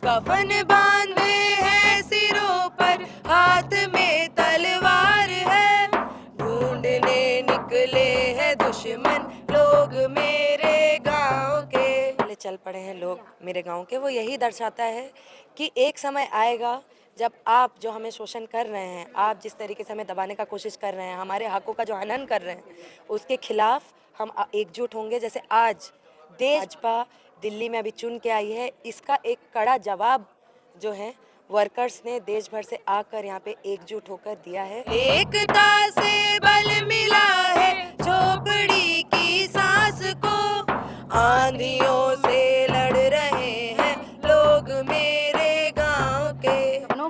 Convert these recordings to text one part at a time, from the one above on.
कफन बांधे हैं सिरों पर, हाथ में तलवार है, ढूंढने निकले हैं दुश्मन लोग मेरे गांव के। चल पड़े हैं लोग मेरे गांव के। वो यही दर्शाता है कि एक समय आएगा जब आप जो हमें शोषण कर रहे हैं, आप जिस तरीके से हमें दबाने का कोशिश कर रहे हैं, हमारे हकों का जो हनन कर रहे हैं, उसके खिलाफ हम एकजुट होंगे। जैसे आज भाजपा दिल्ली में अभी चुन के आई है, इसका एक कड़ा जवाब जो है वर्कर्स ने देश भर से आकर यहाँ पे एकजुट होकर दिया है। एकता से बल मिला है झोपड़ी की सांस को, आंधियों से लड़ रहे हैं लोग मेरे गांव के।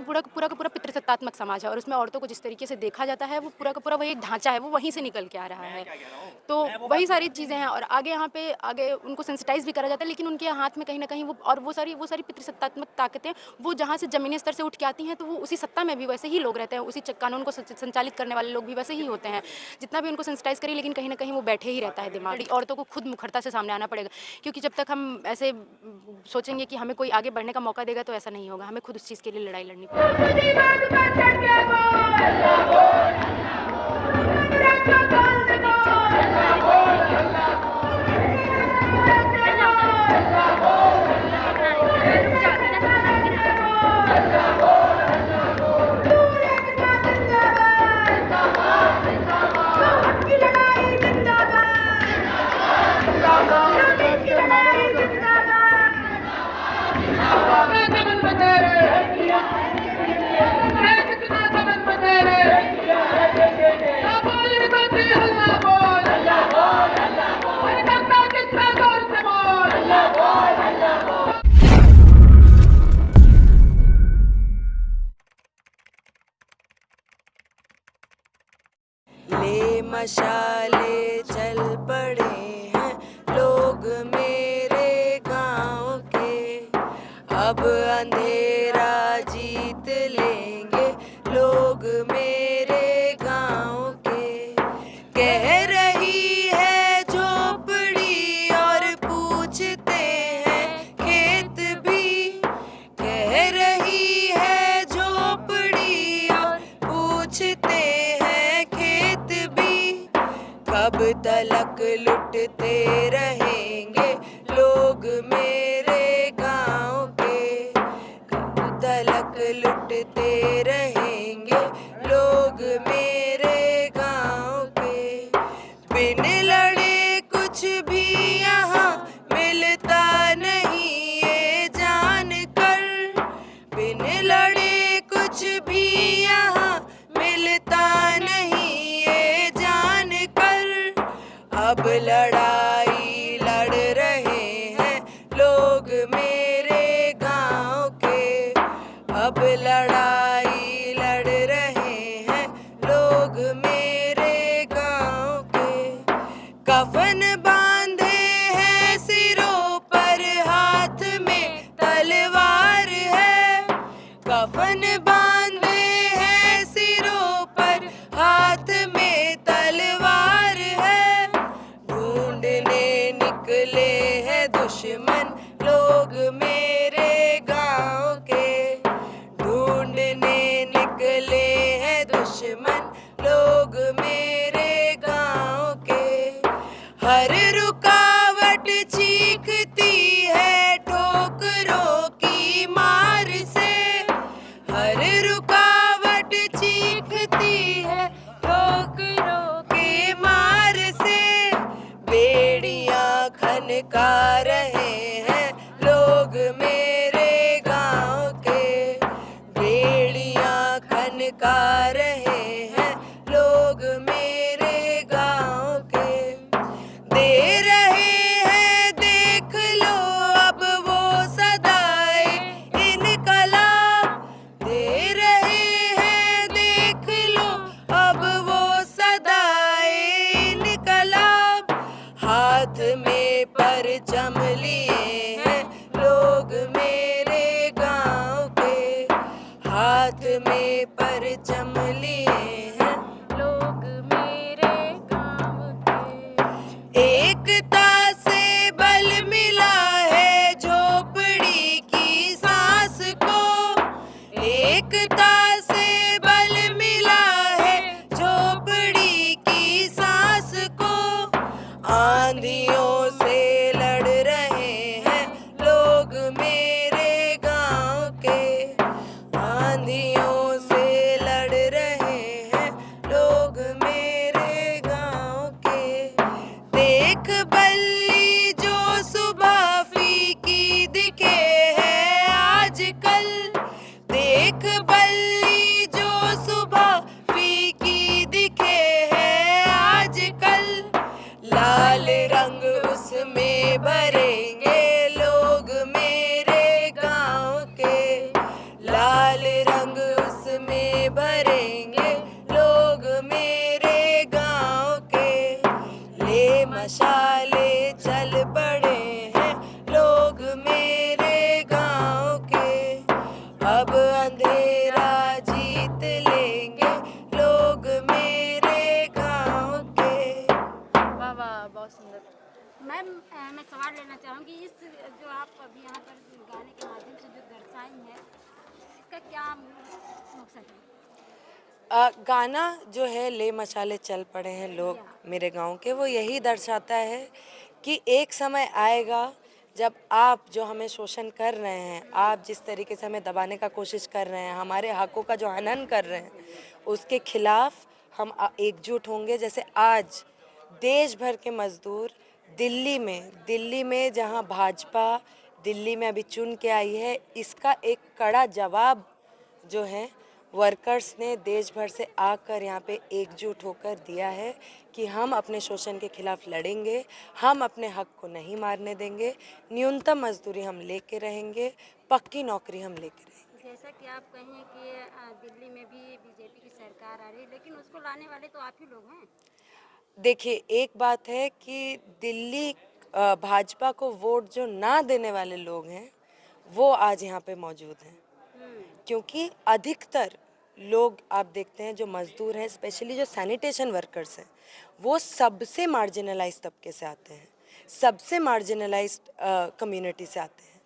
पूरा का पूरा पितृसत्तात्मक समाज है और उसमें औरतों को जिस तरीके से देखा जाता है वो पूरा का पूरा वही एक ढांचा है, वो वहीं से निकल के आ रहा है। तो वही सारी चीज़ें हैं और आगे यहाँ पे आगे उनको सेंसिटाइज भी करा जाता है, लेकिन उनके हाथ में कहीं ना कहीं वो सारी पितृसत्तात्मक ताकतें वो जहाँ से जमीनी स्तर से उठ के आती हैं, तो वो उसी सत्ता में भी वैसे ही लोग रहते हैं, उसी कानून को संचालित करने वाले लोग भी वैसे ही होते हैं। जितना भी उनको सेंसिटाइज करें, लेकिन कहीं ना कहीं वो बैठे ही रहता है दिमाग। औरतों को खुद मुखरता से सामने आना पड़ेगा, क्योंकि जब तक हम ऐसे सोचेंगे कि हमें कोई आगे बढ़ने का मौका देगा तो ऐसा नहीं होगा। हमें खुद उस चीज़ के लिए लड़ाई लड़नी पड़ेगी। ले मशाले चल पड़े हैं लोग मेरे गांव के, अब अंधेरा जीत लेंगे लोग मेरे गांव के। कह रही है झोपड़ी और पूछते हैं खेत भी, कह रही है झोपड़ी और पूछते हैं खेत भी। कब तलक लुटते रहेंगे लोग मेरे गांव के, कब तलक लुटते रहेंगे लोग मेरे गांव के। बिन लड़े कुछ भी यहाँ मिलता नहीं ये जान कर, बिन लड़े कुछ भी यहाँ मिलता नहीं ये जान कर। अब लड़ाई लड़ रहे हैं लोग मेरे गांव के, अब लड़ाई लड़ रहे हैं लोग मेरे गांव के। कफन बांधे हैं सिरों पर, हाथ में तलवार है, कफन बांधे हैं सिरों पर, हाथ में तलवार है, ढूंढने निकले हैं दुश्मन लोग मेरे गांव के, ढूंढने निकले हैं दुश्मन लोग मेरे गांव के। हर रुकावट चीखती है ठोकरों की मार से, हर रुकावट चीखती है ठोकरों की मार से। बेड़ियां खनका रहे हैं लोग मेरे गांव के, बेड़ियां खनका रहे हैं लोग मेरे गांव के। दे रहे हैं देख लो अब वो सदाए इनकलाब, दे रहे हैं देख लो अब वो सदाए इनकलाब। हाथ में परचम लिए हैं लोग मेरे गांव के, हाथ में परचम लिए हैं लोग मेरे गांव के। एकता से बल मिला है झोपड़ी की सांस अब अंधेरा जीत लेंगे लोग मेरे गांव के। वाह वाह, बहुत सुंदर। मैम मैं सवाल लेना चाहूँगी, इस जो आप अभी यहाँ पर गाने के माध्यम से जो दर्शाई हैं, इसका क्या मकसद है? गाना जो है ले मशाले चल पड़े हैं लोग मेरे गांव के, वो यही दर्शाता है कि एक समय आएगा जब आप जो हमें शोषण कर रहे हैं, आप जिस तरीके से हमें दबाने का कोशिश कर रहे हैं, हमारे हकों का जो हनन कर रहे हैं, उसके खिलाफ हम एकजुट होंगे। जैसे आज देश भर के मजदूर दिल्ली में जहां भाजपा दिल्ली में अभी चुन के आई है, इसका एक कड़ा जवाब जो है वर्कर्स ने देश भर से आकर यहाँ पे एकजुट होकर दिया है कि हम अपने शोषण के खिलाफ लड़ेंगे, हम अपने हक को नहीं मारने देंगे, न्यूनतम मजदूरी हम लेके रहेंगे, पक्की नौकरी हम लेके रहेंगे। जैसा कि आप कहें कि दिल्ली में भी बीजेपी की सरकार आ रही है, लेकिन उसको लाने वाले तो आप ही लोग हैं। देखिए, एक बात है कि दिल्ली भाजपा को वोट जो ना देने वाले लोग हैं वो आज यहाँ पे मौजूद हैं, क्योंकि अधिकतर लोग आप देखते हैं जो मजदूर हैं, स्पेशली जो सैनिटेशन वर्कर्स हैं, वो सबसे मार्जिनलाइज तबके से आते हैं, सबसे मार्जिनलाइज कम्युनिटी से आते हैं।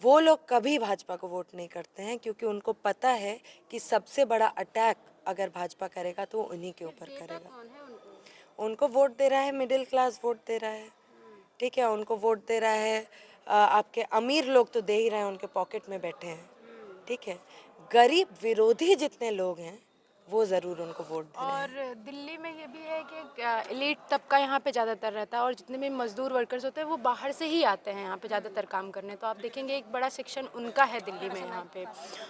वो लोग कभी भाजपा को वोट नहीं करते हैं, क्योंकि उनको पता है कि सबसे बड़ा अटैक अगर भाजपा करेगा तो वो उन्हीं के ऊपर करेगा। कौन है उनको? उनको वोट दे रहा है मिडिल क्लास, वोट दे रहा है, ठीक है, उनको वोट दे रहा है आपके अमीर लोग तो दे ही रहे हैं, उनके पॉकेट में बैठे हैं, ठीक है। गरीब विरोधी जितने लोग हैं वो ज़रूर उनको वोट दे रहे हैं। और दिल्ली में ये भी है कि एलीट तबका यहाँ पे ज़्यादातर रहता है और जितने भी मजदूर वर्कर्स होते हैं वो बाहर से ही आते हैं यहाँ पे ज़्यादातर काम करने। तो आप देखेंगे एक बड़ा सेक्शन उनका है दिल्ली में यहाँ पे।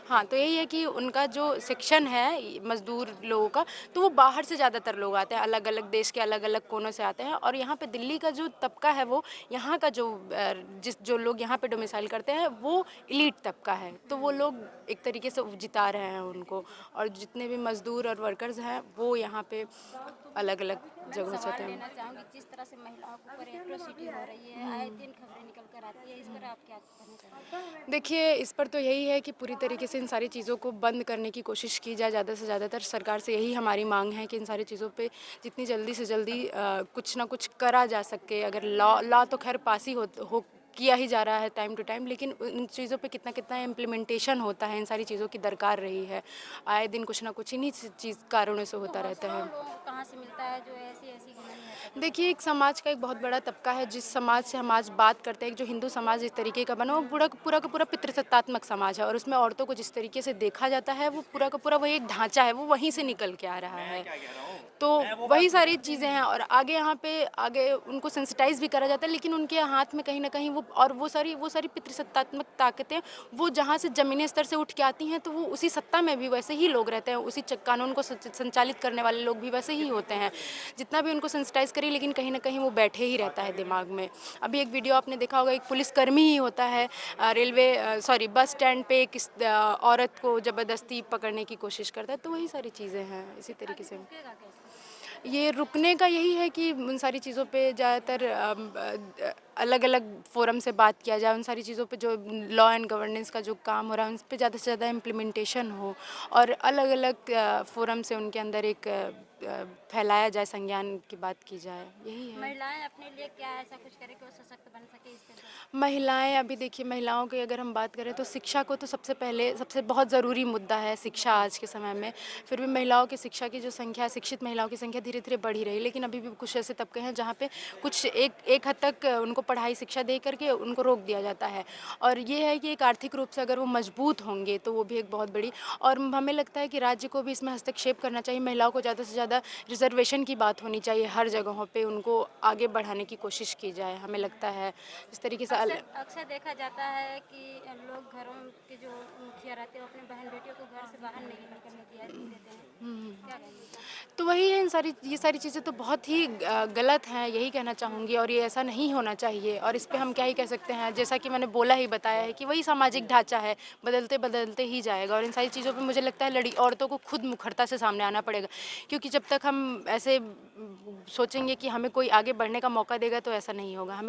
हाँ, तो यही है कि उनका जो सेक्शन है मजदूर लोगों का, तो वो बाहर से ज़्यादातर लोग आते हैं, अलग अलग देश के अलग अलग कोनों से आते हैं। और यहाँ पे दिल्ली का जो तबका है वो यहाँ का जो लोग यहाँ पे डोमिसाइल करते हैं वो एलीट तबका है, तो वो लोग एक तरीके से जिता रहे हैं उनको। और जितने भी मजदूर और वर्कर्स हैं वो यहाँ पे अलग अलग जगहों से आते हैं। लेना चाहूँगी, जिस तरह से महिलाओं के ऊपर एट्रोसिटी हो रही है, आए दिन खबरें निकल कर आती है, इस पर आप क्या कहना चाहेंगे? देखिए, इस पर तो यही है कि पूरी तरीके से इन सारी चीज़ों को बंद करने की कोशिश की जाए ज़्यादा से ज़्यादातर। सरकार से यही हमारी मांग है कि इन सारी चीज़ों पे जितनी जल्दी से जल्दी कुछ ना कुछ करा जा सके। अगर लॉ तो खैर पास ही हो किया ही जा रहा है टाइम टू टाइम, लेकिन इन चीज़ों पे कितना कितना इम्प्लीमेंटेशन होता है, इन सारी चीज़ों की दरकार रही है। आए दिन कुछ ना कुछ इन्हीं चीज़ कारणों से होता रहता है। कहाँ से मिलता है जो ऐसी ऐसी घिनौनी हरकतें? देखिए, एक समाज का एक बहुत बड़ा तबका है, जिस समाज से हम आज बात करते हैं, जो हिंदू समाज इस तरीके का बना, वो पूरा का पूरा पितृसत्तात्मक समाज है और उसमें औरतों को जिस तरीके से देखा जाता है वो पूरा का पूरा वही एक ढांचा है, वो वहीं से निकल के आ रहा है। तो वही सारी चीज़ें हैं और आगे उनको सेंसिटाइज भी करा जाता है, लेकिन उनके हाथ में कहीं ना कहीं वो सारी पितृसत्तात्मक ताकतें वो जहाँ से ज़मीनी स्तर से उठ के आती हैं, तो वो उसी सत्ता में भी वैसे ही लोग रहते हैं, उसी कानून को संचालित करने वाले लोग भी वैसे ही होते हैं। जितना भी उनको सेंसिटाइज करी, लेकिन कहीं ना कहीं वो बैठे ही रहता है दिमाग में। अभी एक वीडियो आपने देखा होगा, एक पुलिसकर्मी ही होता है बस स्टैंड पे एक औरत को ज़बरदस्ती पकड़ने की कोशिश करता है। तो वही सारी चीज़ें हैं इसी तरीके से। रुकेगा कैसे? ये रुकने का यही है कि उन सारी चीज़ों पे ज़्यादातर अलग अलग फोरम से बात किया जाए, उन सारी चीज़ों पे जो लॉ एंड गवर्नेंस का जो काम हो रहा है उन पर ज़्यादा से ज़्यादा इम्प्लीमेंटेशन हो और अलग अलग फोरम से उनके अंदर एक फैलाया जाए, संज्ञान की बात की जाए, यही है। महिलाएं अपने लिए क्या ऐसा कुछ करें कि वो सशक्त बन सके इस पर? महिलाएं, अभी देखिए महिलाओं की अगर हम बात करें तो शिक्षा को तो सबसे बहुत ज़रूरी मुद्दा है शिक्षा आज के समय में। फिर भी महिलाओं की शिक्षा की जो संख्या, शिक्षित महिलाओं की संख्या धीरे धीरे बढ़ ही रही, लेकिन अभी भी कुछ ऐसे तबके हैं जहाँ पे कुछ एक हद तक उनको पढ़ाई शिक्षा दे करके उनको रोक दिया जाता है। और ये है कि एक आर्थिक रूप से अगर वो मजबूत होंगे तो वो भी एक बहुत बड़ी, और हमें लगता है कि राज्य को भी इसमें हस्तक्षेप करना चाहिए। महिलाओं को ज़्यादा से ज़्यादा रिजर्वेशन की बात होनी चाहिए, हर जगहों पे उनको आगे बढ़ाने की कोशिश की जाए, हमें लगता है इस तरीके से। अक्सर देखा जाता है कि लोग घरों के जो मुखिया रहते हैं अपने बहन बेटियों को घर से बाहर नहीं निकलने देते हैं। क्या कहेंगे? तो वही है, ये सारी चीज़ें तो बहुत ही गलत हैं, यही कहना चाहूँगी। और ये ऐसा नहीं होना चाहिए और इस पे हम क्या ही कह सकते हैं। जैसा कि मैंने बताया है कि वही सामाजिक ढांचा है, बदलते बदलते ही जाएगा। और इन सारी चीज़ों पे मुझे लगता है औरतों को खुद मुखरता से सामने आना पड़ेगा, क्योंकि जब तक हम ऐसे सोचेंगे कि हमें कोई आगे बढ़ने का मौका देगा तो ऐसा नहीं होगा। हमें